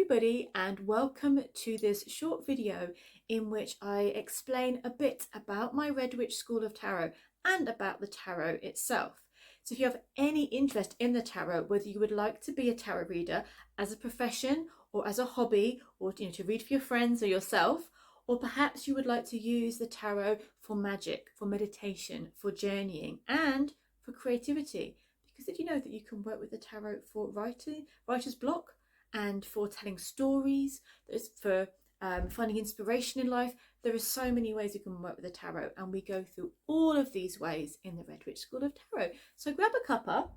everybody, and welcome to this short video in which I explain a bit about my Redwitch School of Tarot and about the tarot itself. So if you have any interest in the tarot, whether you would like to be a tarot reader as a profession or as a hobby, or to read for your friends or yourself, or perhaps you would like to use the tarot for magic, for meditation, for journeying and for creativity. Because did you know that you can work with the tarot for writer's block, and for telling stories, there's for finding inspiration in life? There are so many ways you can work with the tarot, and we go through all of these ways in the Redwitch School of Tarot. So grab a cuppa,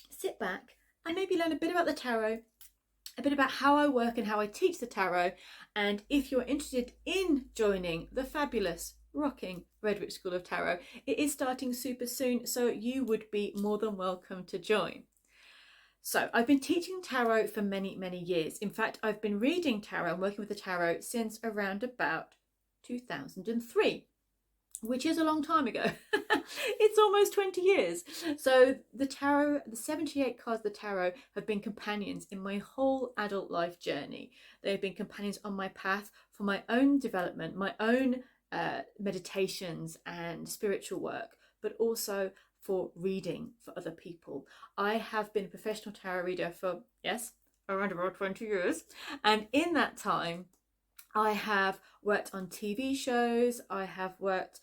sit back, and maybe learn a bit about the tarot, a bit about how I work and how I teach the tarot. And if you're interested in joining the fabulous, rocking Redwitch School of Tarot, it is starting super soon, so you would be more than welcome to join. So I've been teaching tarot for many, many years. In fact, I've been reading tarot and working with the tarot since around about 2003, which is a long time ago. It's almost 20 years. So the tarot, the 78 cards of the tarot have been companions in my whole adult life journey. They've been companions on my path for my own development, my own meditations and spiritual work, but also for reading for other people. I have been a professional tarot reader for, yes, around about 20 years. And in that time, I have worked on TV shows. I have worked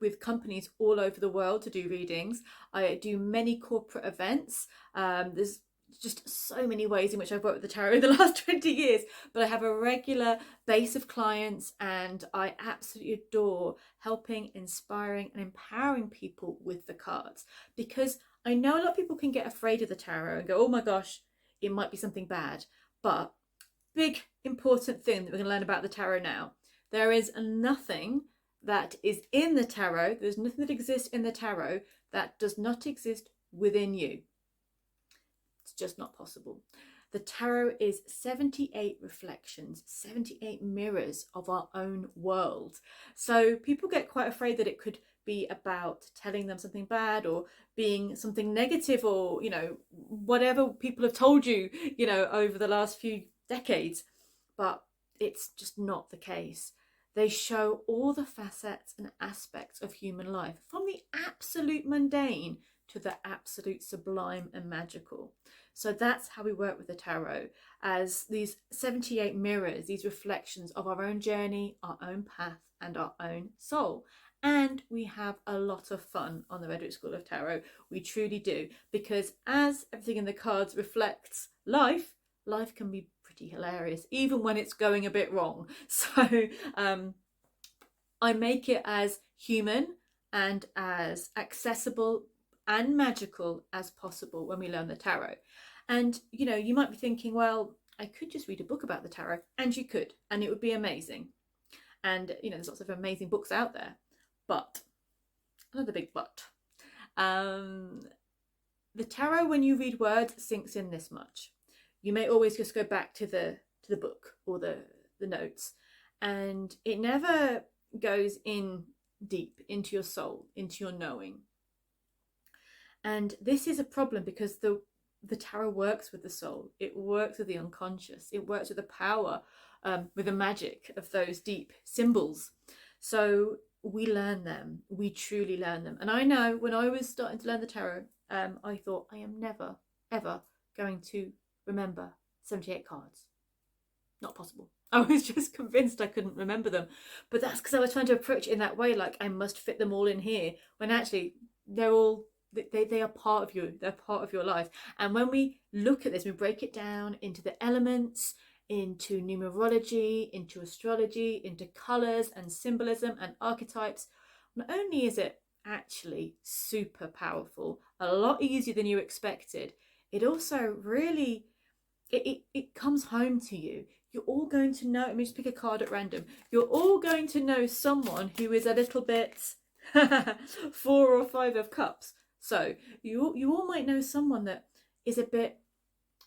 with companies all over the world to do readings. I do many corporate events. There's just so many ways in which I've worked with the tarot in the last 20 years, but I have a regular base of clients, and I absolutely adore helping, inspiring and empowering people with the cards, because I know a lot of people can get afraid of the tarot and go, oh my gosh, it might be something bad. But big important thing that we're going to learn about the tarot now: there is nothing that is in the tarot, there's nothing that exists in the tarot that does not exist within you. It's just not possible. The tarot is 78 reflections, 78 mirrors of our own world. So people get quite afraid that it could be about telling them something bad, or being something negative, or whatever people have told you over the last few decades. But it's just not the case. They show all the facets and aspects of human life, from the absolute mundane to the absolute sublime and magical. So that's how we work with the tarot, as these 78 mirrors, these reflections of our own journey, our own path and our own soul. And we have a lot of fun on the Redwitch School of Tarot. We truly do, because as everything in the cards reflects life, life can be pretty hilarious, even when it's going a bit wrong. So I make it as human and as accessible and magical as possible when we learn the tarot. And you might be thinking, well, I could just read a book about the tarot, and you could, and it would be amazing. And there's lots of amazing books out there, but another big but. The tarot, when you read words, sinks in this much. You may always just go back to the book or the notes, and it never goes in deep into your soul, into your knowing. And this is a problem, because the tarot works with the soul. It works with the unconscious. It works with the power, with the magic of those deep symbols. So we learn them. We truly learn them. And I know when I was starting to learn the tarot, I thought, I am never, ever going to remember 78 cards. Not possible. I was just convinced I couldn't remember them. But that's because I was trying to approach it in that way, like I must fit them all in here, when actually they're all, they are part of you. They're part of your life. And when we look at this, we break it down into the elements, into numerology, into astrology, into colours and symbolism and archetypes. Not only is it actually super powerful, a lot easier than you expected, it also really, it comes home to you. You're all going to know, let me just pick a card at random. You're all going to know someone who is a little bit 4 or 5 of cups. So you all might know someone that is a bit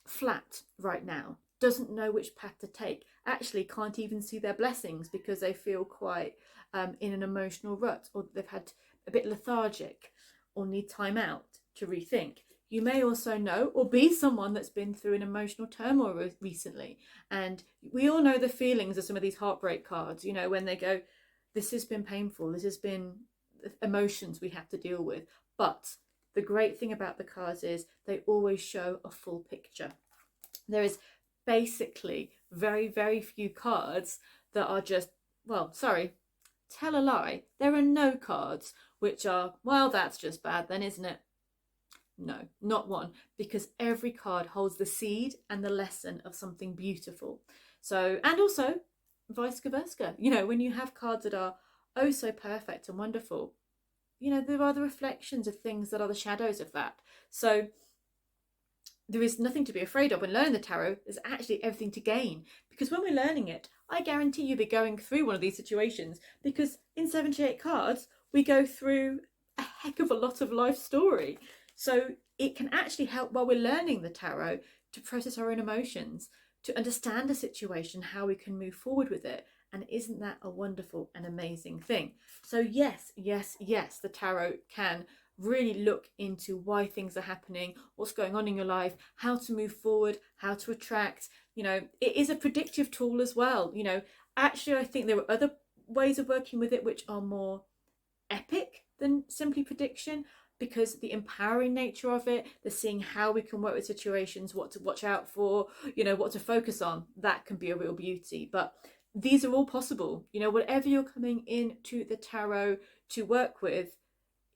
flat right now, doesn't know which path to take, actually can't even see their blessings because they feel quite in an emotional rut, or they've had a bit lethargic, or need time out to rethink. you may also know or be someone that's been through an emotional turmoil recently. And we all know the feelings of some of these heartbreak cards, you know, when they go, this has been painful, this has been emotions we have to deal with. But the great thing about the cards is they always show a full picture. There is basically very, very few cards that are just, well, sorry, tell a lie. There are no cards which are, well, that's just bad then, isn't it? No, not one, because every card holds the seed and the lesson of something beautiful. So, and also vice versa, you know, when you have cards that are oh so perfect and wonderful, you know, there are the reflections of things that are the shadows of that. So there is nothing to be afraid of when learning the tarot. There's actually everything to gain, because when we're learning it, I guarantee you'll be going through one of these situations, because in 78 cards we go through a heck of a lot of life story. So it can actually help while we're learning the tarot to process our own emotions, to understand a situation, how we can move forward with it. And isn't that a wonderful and amazing thing? So yes, yes, yes, the tarot can really look into why things are happening, what's going on in your life, how to move forward, how to attract. You know, it is a predictive tool as well. You know, actually, I think there are other ways of working with it which are more epic than simply prediction, because the empowering nature of it, the seeing how we can work with situations, what to watch out for, you know, what to focus on, that can be a real beauty. But these are all possible. You know, whatever you're coming into the tarot to work with,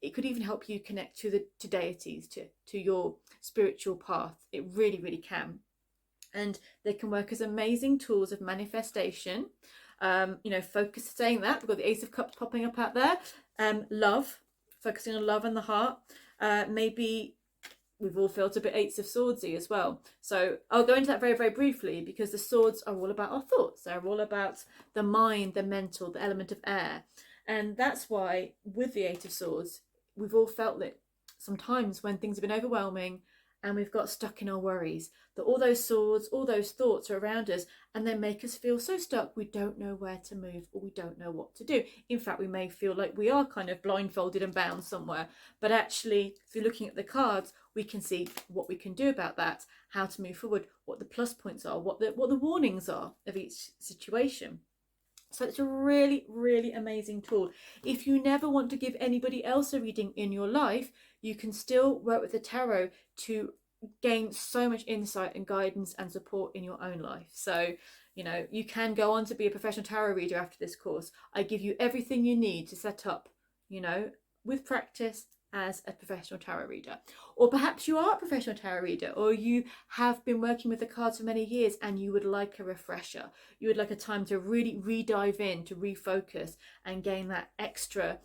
it could even help you connect to deities, to your spiritual path. It really, really can. And they can work as amazing tools of manifestation. You know, focus, saying that, we've got the Ace of Cups popping up out there. Love, focusing on love and the heart. Maybe we've all felt a bit Eights of Swordsy as well. So I'll go into that very, very briefly, because the swords are all about our thoughts. They're all about the mind, the mental, the element of air. And that's why with the Eight of Swords, we've all felt that sometimes when things have been overwhelming and we've got stuck in our worries, that all those swords, all those thoughts are around us, and they make us feel so stuck we don't know where to move, or we don't know what to do. In fact, we may feel like we are kind of blindfolded and bound somewhere, but actually through looking at the cards we can see what we can do about that, how to move forward, what the plus points are, what the warnings are of each situation. So it's a really, really amazing tool. If you never want to give anybody else a reading in your life, you can still work with the tarot to gain so much insight and guidance and support in your own life. So, you know, you can go on to be a professional tarot reader after this course. I give you everything you need to set up, you know, with practice, as a professional tarot reader. Or perhaps you are a professional tarot reader, or you have been working with the cards for many years and you would like a refresher. You would like a time to really re-dive in, to refocus and gain that extra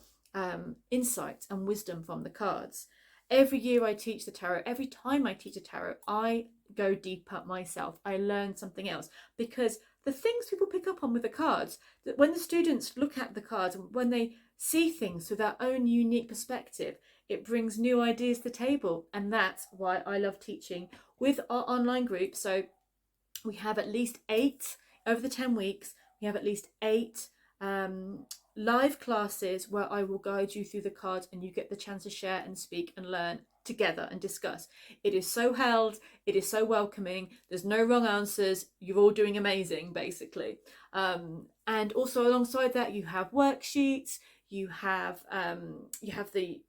insight and wisdom from the cards. Every year I teach the tarot, every time I teach the tarot, I go deeper myself. I learn something else, because the things people pick up on with the cards, that when the students look at the cards, when they see things through their own unique perspective, it brings new ideas to the table. And that's why I love teaching with our online group. So we have at least 8 over the 10 weeks. We have at least 8 live classes where I will guide you through the cards, and you get the chance to share and speak and learn together and discuss. It is so held, it is so welcoming, there's no wrong answers, you're all doing amazing basically. And also alongside that you have worksheets, you have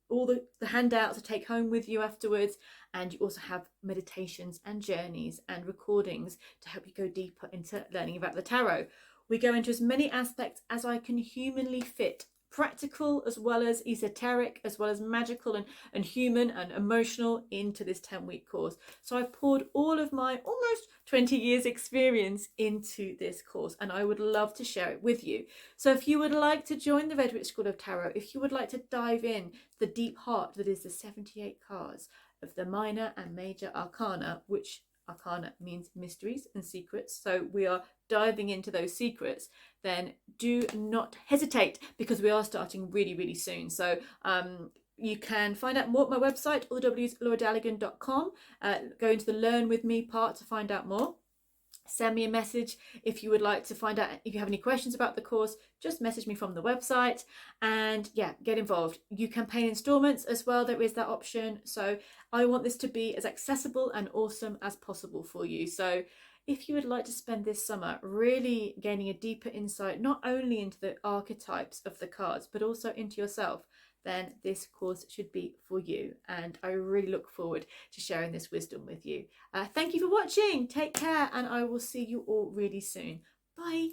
all the handouts to take home with you afterwards, and you also have meditations and journeys and recordings to help you go deeper into learning about the tarot. We go into as many aspects as I can humanly fit, practical as well as esoteric, as well as magical and human and emotional, into this 10-week course. So I've poured all of my almost 20 years experience into this course, and I would love to share it with you. So if you would like to join the Redwitch School of Tarot, if you would like to dive in the deep heart that is the 78 cards of the minor and major arcana, which arcana means mysteries and secrets, so we are diving into those secrets, then do not hesitate, because we are starting really, really soon. So you can find out more at my website, all the W's, LauraRedWitch.com. Go into the Learn With Me part to find out more. Send me a message if you would like to find out if you have any questions about the course. Just message me from the website, and yeah, get involved. You can pay in installments as well. There is that option. So I want this to be as accessible and awesome as possible for you. So if you would like to spend this summer really gaining a deeper insight, not only into the archetypes of the cards, but also into yourself, then this course should be for you. And I really look forward to sharing this wisdom with you. Thank you for watching. Take care, and I will see you all really soon. Bye.